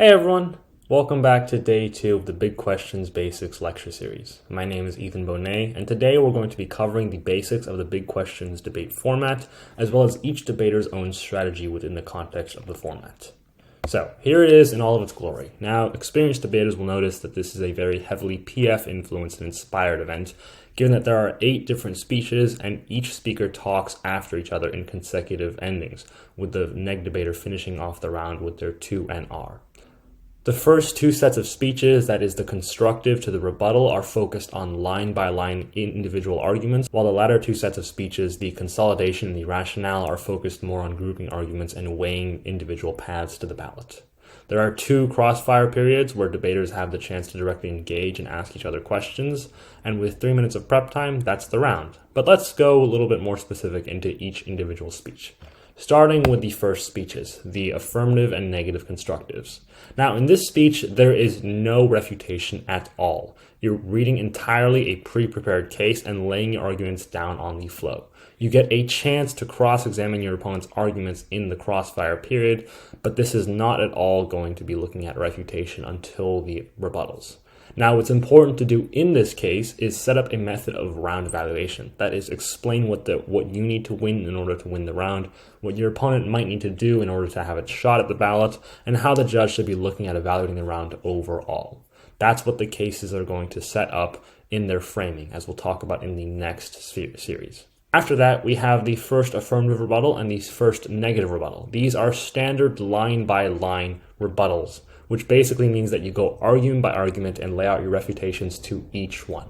Hey everyone, welcome back to day 2 of the Big Questions Basics lecture series. My name is Ethan Bonet, and today we're going to be covering the basics of the Big Questions debate format, as well as each debater's own strategy within the context of the format. So here it is in all of its glory. Now, experienced debaters will notice that this is a very heavily PF influenced and inspired event, given that there are 8 different speeches and each speaker talks after each other in consecutive endings, with the neg debater finishing off the round with their 2 NR. The first 2 sets of speeches, that is the constructive to the rebuttal, are focused on line-by-line individual arguments, while the latter 2 sets of speeches, the consolidation and the rationale, are focused more on grouping arguments and weighing individual paths to the ballot. There are 2 crossfire periods where debaters have the chance to directly engage and ask each other questions, and with 3 minutes of prep time, that's the round. But let's go a little bit more specific into each individual speech. Starting with the first speeches, the affirmative and negative constructives. Now, in this speech, there is no refutation at all. You're reading entirely a pre-prepared case and laying your arguments down on the flow. You get a chance to cross-examine your opponent's arguments in the crossfire period, but this is not at all going to be looking at refutation until the rebuttals. Now, what's important to do in this case is set up a method of round evaluation. That is, explain what you need to win in order to win the round, what your opponent might need to do in order to have a shot at the ballot, and how the judge should be looking at evaluating the round overall. That's what the cases are going to set up in their framing, as we'll talk about in the next series. After that, we have the first affirmative rebuttal and the first negative rebuttal. These are standard line-by-line rebuttals, which basically means that you go argument by argument and lay out your refutations to each one.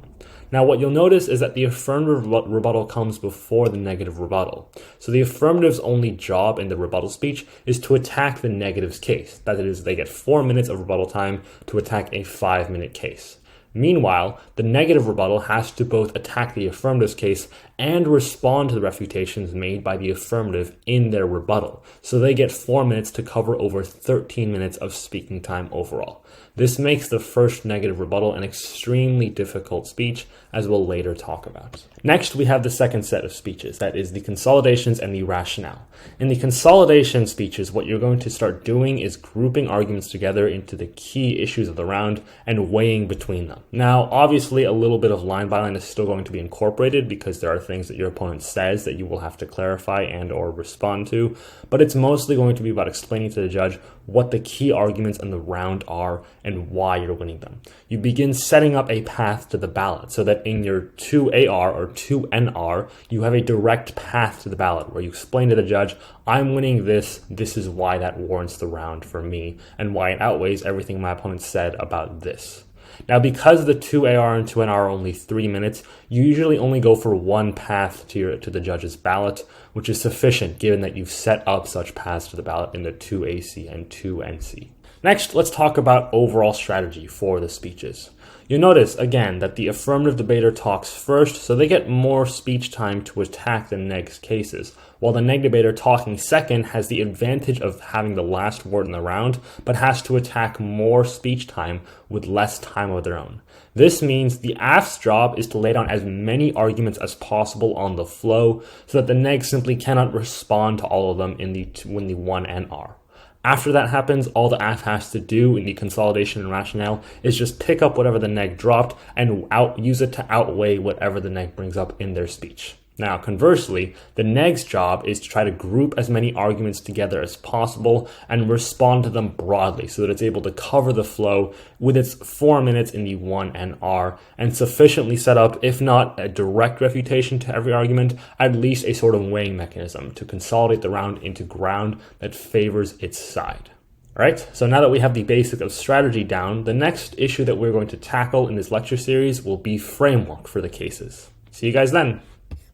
Now, what you'll notice is that the affirmative rebuttal comes before the negative rebuttal. So the affirmative's only job in the rebuttal speech is to attack the negative's case. That is, they get 4 minutes of rebuttal time to attack a 5-minute case. Meanwhile, the negative rebuttal has to both attack the affirmative's case and respond to the refutations made by the affirmative in their rebuttal. So they get 4 minutes to cover over 13 minutes of speaking time overall. This makes the first negative rebuttal an extremely difficult speech, as we'll later talk about. Next, we have the second set of speeches, that is the consolidations and the rationale. In the consolidation speeches, what you're going to start doing is grouping arguments together into the key issues of the round and weighing between them. Now, obviously, a little bit of line by line is still going to be incorporated because there are things that your opponent says that you will have to clarify and or respond to, but it's mostly going to be about explaining to the judge what the key arguments in the round are and why you're winning them. You begin setting up a path to the ballot so that in your 2AR or 2NR, you have a direct path to the ballot where you explain to the judge, I'm winning this is why that warrants the round for me, and why it outweighs everything my opponent said about this. Now, because the 2AR and 2NR are only 3 minutes, you usually only go for one path to the judge's ballot, which is sufficient given that you've set up such paths to the ballot in the 2AC and 2NC. Next, let's talk about overall strategy for the speeches. You'll notice, again, that the affirmative debater talks first, so they get more speech time to attack the neg's cases, while the neg debater talking second has the advantage of having the last word in the round, but has to attack more speech time with less time of their own. This means the AF's job is to lay down as many arguments as possible on the flow, so that the neg simply cannot respond to all of them in the 1NR. After that happens, all the AF has to do in the consolidation and rationale is just pick up whatever the neg dropped and use it to outweigh whatever the neg brings up in their speech. Now, conversely, the neg's job is to try to group as many arguments together as possible and respond to them broadly so that it's able to cover the flow with its 4 minutes in the 1NR and sufficiently set up, if not a direct refutation to every argument, at least a sort of weighing mechanism to consolidate the round into ground that favors its side. Alright, so now that we have the basics of strategy down, the next issue that we're going to tackle in this lecture series will be framework for the cases. See you guys then.